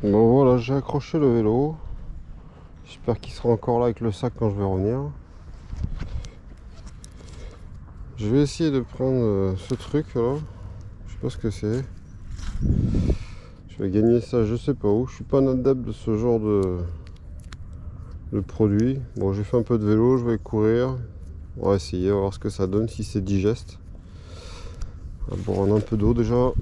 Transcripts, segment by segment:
Bon voilà, j'ai accroché le vélo. J'espère qu'il sera encore là avec le sac quand je vais revenir. Je vais essayer de prendre ce truc là. Je sais pas ce que c'est. Je vais gagner ça je sais pas où. Je suis pas un adepte de ce genre de produit. Bon, j'ai fait un peu de vélo, je vais courir. On va essayer, on va voir ce que ça donne, si c'est digeste. On va boire un peu d'eau déjà.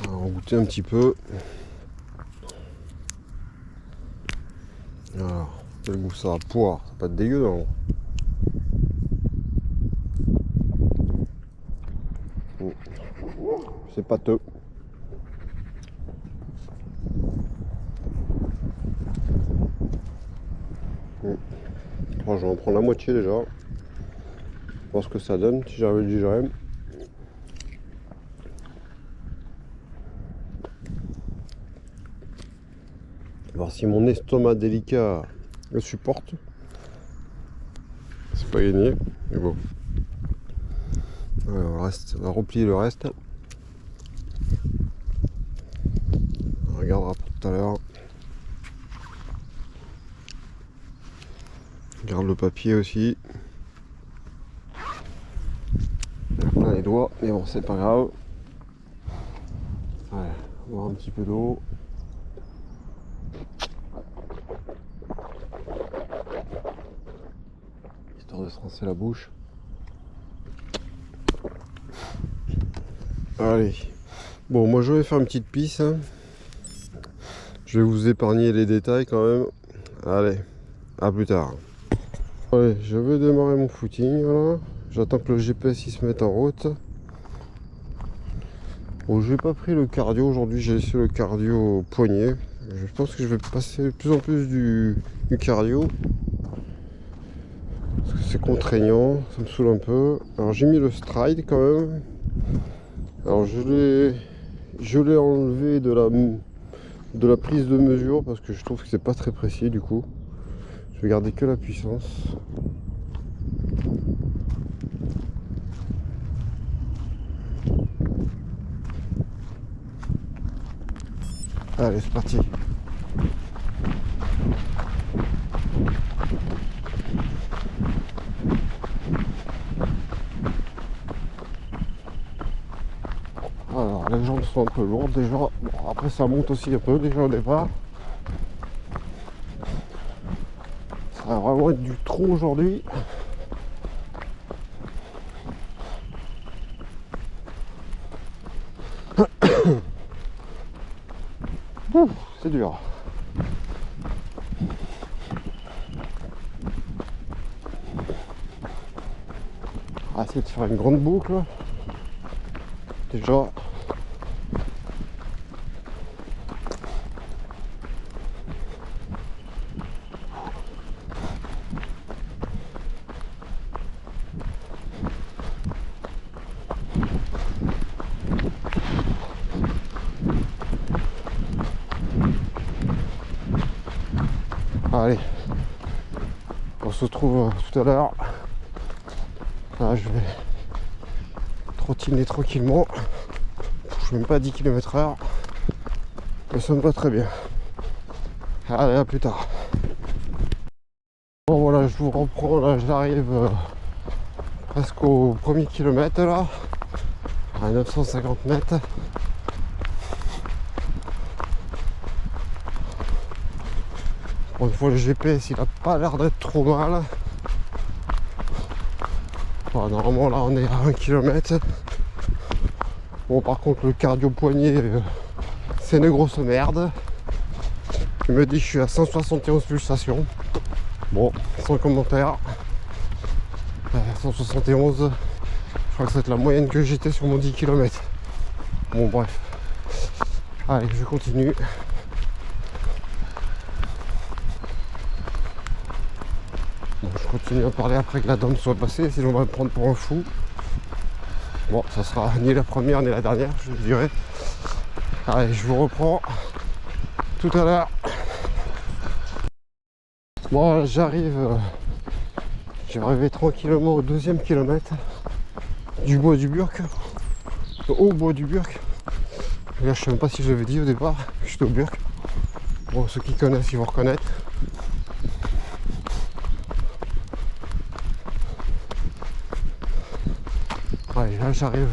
On va goûter un petit peu. Alors, quel goût ça a? Poire, c'est pas dégueu non. C'est pâteux. Alors, je vais en prendre la moitié déjà. Voir ce que ça donne, si j'arrive à le digérer. Voir si mon estomac délicat le supporte. C'est pas gagné, mais bon. Alors, on va replier le reste. On regardera pour tout à l'heure. On garde le papier aussi. Il y a plein les doigts, mais bon, c'est pas grave. Ouais, on va boire un petit peu d'eau. Histoire de se rincer la bouche. Allez. Bon, moi je vais faire une petite pisse. Hein. Je vais vous épargner les détails quand même. Allez, à plus tard. Allez, je vais démarrer mon footing. Voilà. J'attends que le GPS il se mette en route. Bon, j'ai pas pris le cardio aujourd'hui, j'ai laissé le cardio au poignet. Je pense que je vais passer de plus en plus du cardio. Parce que c'est contraignant, ça me saoule un peu. Alors j'ai mis le stride quand même. Alors je l'ai enlevé de la prise de mesure parce que je trouve que c'est pas très précis du coup. Je vais garder que la puissance. Allez, c'est parti. Alors les jambes sont un peu lourdes déjà. Bon, après ça monte aussi un peu déjà au départ. Ça va vraiment être du trop aujourd'hui. C'est dur. On va essayer de faire une grande boucle. Déjà. Allez, on se retrouve tout à l'heure. Là, je vais trottiner tranquillement. Je suis même pas à 10 km/h. Mais ça me va très bien. Allez, à plus tard. Bon voilà, je vous reprends là, j'arrive presque au premier kilomètre là, à 950 mètres. Pour une fois le GPS il a pas l'air d'être trop mal. Bon, normalement là on est à 1 km. Bon par contre le cardio poignet c'est une grosse merde. Il me dit que je suis à 171 pulsations. Bon, sans commentaire. 171, je crois que c'est la moyenne que j'étais sur mon 10 km. Bon bref. Allez, je continue. Bon, je continue à parler après que la dame soit passée, sinon on va me prendre pour un fou. Bon, ça sera ni la première ni la dernière, je dirais. Allez, je vous reprends tout à l'heure. Bon, j'arrive tranquillement au 2e kilomètre. du bois du Burc, au bois du Burc. Là, je sais même pas si je l'avais dit au départ, j'étais au Burc. Bon, ceux qui connaissent, ils vont reconnaître. Ouais, là, j'arrive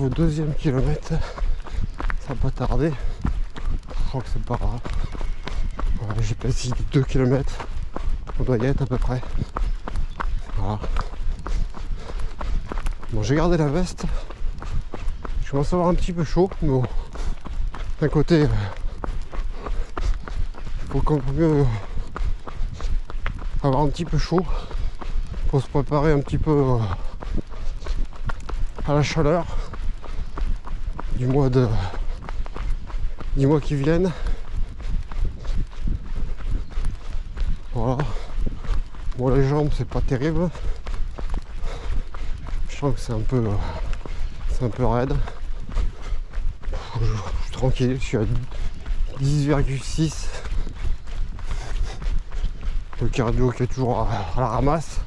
au 2e kilomètre. Ça va pas tarder. Je crois que c'est pas grave. Voilà, j'ai passé 2 km. On doit y être à peu près. Voilà. Bon, j'ai gardé la veste. Je commence à avoir un petit peu chaud, mais bon, d'un côté, il faut quand même mieux avoir un petit peu chaud pour se préparer un petit peu à la chaleur du mois qui viennent. Voilà. Bon, les jambes, c'est pas terrible. Je sens que c'est un peu raide. Je suis tranquille, je suis à 10,6. Le cardio qui est toujours à la ramasse,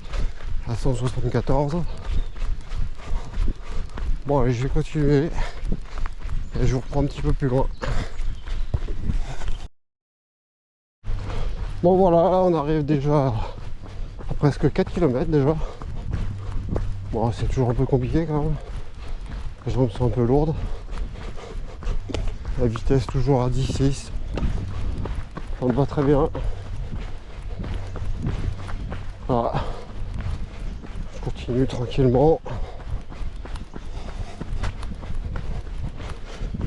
à 174. Bon, allez, je vais continuer et je vous reprends un petit peu plus loin. Bon, voilà, là on arrive déjà à presque 4 km déjà. Bon, c'est toujours un peu compliqué quand même. Les jambes sont un peu lourdes. La vitesse toujours à 10,6. Ça me va très bien. Voilà. Je continue tranquillement.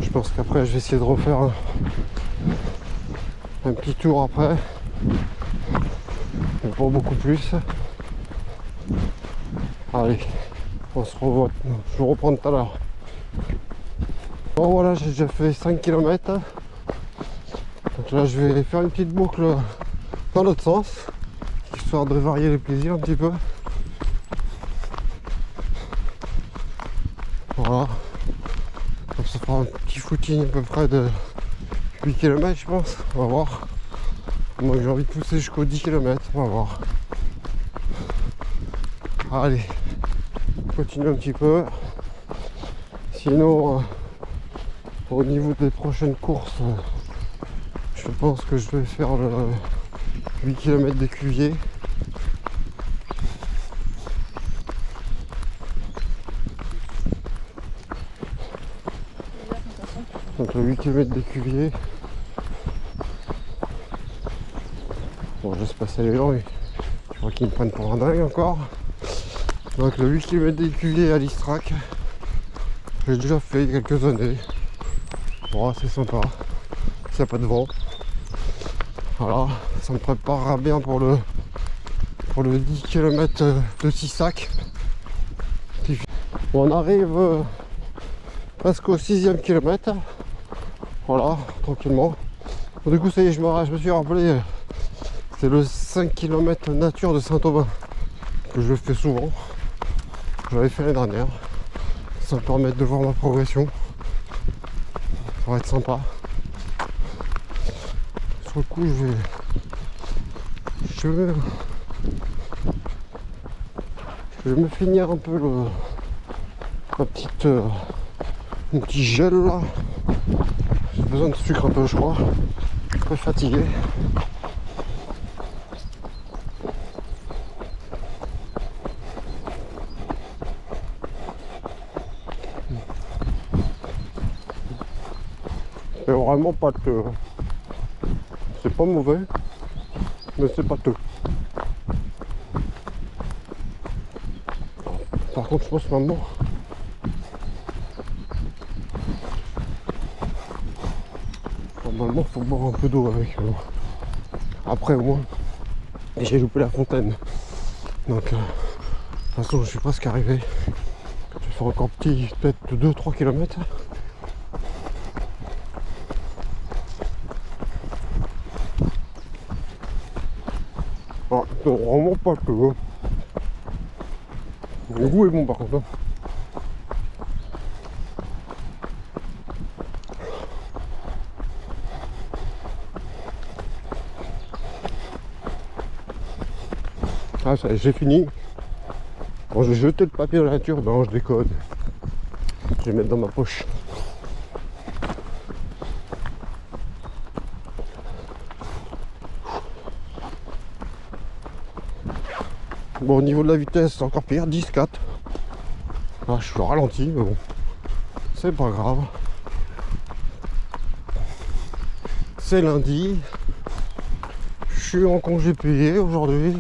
Je pense qu'après je vais essayer de refaire un petit tour après. Mais pas beaucoup plus. Allez, on se revoit. Je vous reprends tout à l'heure. Bon voilà, j'ai déjà fait 5 km. Donc là je vais faire une petite boucle dans l'autre sens, histoire de varier les plaisirs un petit peu. Voilà. Donc ça fera un petit footing à peu près de 8 km je pense. On va voir. Moi j'ai envie de pousser jusqu'aux 10 km, on va voir. Allez, continue un petit peu. Sinon, au niveau des prochaines courses, je pense que je vais faire le 8 km d'écuvier. Donc le 8 km d'écuvier. Bon, je laisse passer les gens, je crois qu'ils me prennent pour un dingue encore. Donc le 8 km d'écuvier à l'Istrac, j'ai déjà fait il y a quelques années. Bon, c'est sympa, s'il n'y a pas de vent. Voilà, ça me préparera bien pour le 10 km de Tissac. On arrive presque au 6e kilomètre. Voilà, tranquillement. Bon, du coup, ça y est, je me suis rappelé, c'est le 5 km nature de Saint-Aubin que je fais souvent. J'avais fait l'année dernière. Ça me permet de voir ma progression. Ça va être sympa. Sur le coup, je vais me finir un peu mon petit gel là. J'ai besoin de sucre un peu, je crois. Un peu fatigué. C'est vraiment pâteux. C'est pas mauvais, mais c'est pâteux. Par contre, je pense maintenant, normalement, il faut boire un peu d'eau avec. Après, au moins, j'ai loupé la fontaine. Donc, de toute façon, je suis presque arrivé. Je vais faire encore peut-être 2-3 km. Ah, c'est vraiment pas que. Le goût est bon par contre. Ah, ça, j'ai fini. Bon, je vais jeter le papier dans la nature, non je déconne. Je vais le mettre dans ma poche. Bon, au niveau de la vitesse, c'est encore pire, 10-4. Ah, je suis au ralenti, mais bon, c'est pas grave. C'est lundi. Je suis en congé payé aujourd'hui.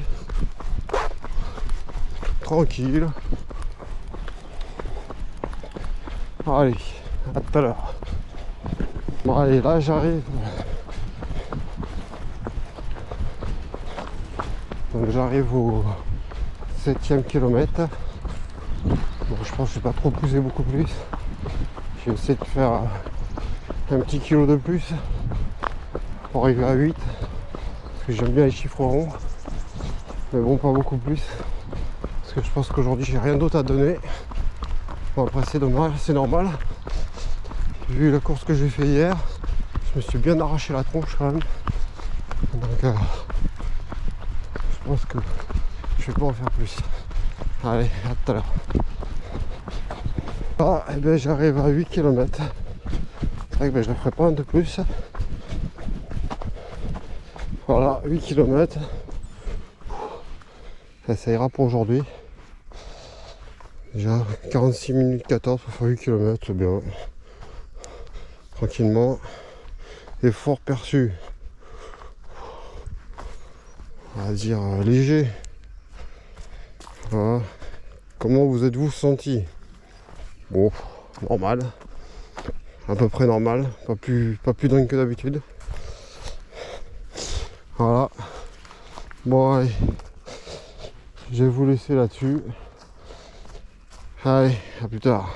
Tranquille. Allez, à tout à l'heure. Bon, allez, là j'arrive. Donc j'arrive au 7e kilomètre. Bon, je pense que je vais pas trop pousser beaucoup plus. Je vais essayer de faire un petit kilo de plus pour arriver à 8. Parce que j'aime bien les chiffres ronds. Mais bon, pas beaucoup plus. Parce que je pense qu'aujourd'hui j'ai rien d'autre à donner. Bon, après c'est dommage, c'est normal. Vu la course que j'ai fait hier, je me suis bien arraché la tronche quand même. Donc je pense que je vais pas en faire plus. Allez, à tout à l'heure. Ah, et ben j'arrive à 8 km. C'est vrai que ben, je ne ferai pas un de plus. Voilà, 8 km. Ça ira pour aujourd'hui. Déjà 46 minutes 14 pour faire 8 km, c'est bien. Tranquillement. Effort perçu. On va dire léger. Voilà. Comment vous êtes-vous senti? Bon, normal. À peu près normal. Pas plus dingue que d'habitude. Voilà. Bon, allez. Je vais vous laisser là-dessus. Allez, à plus tard.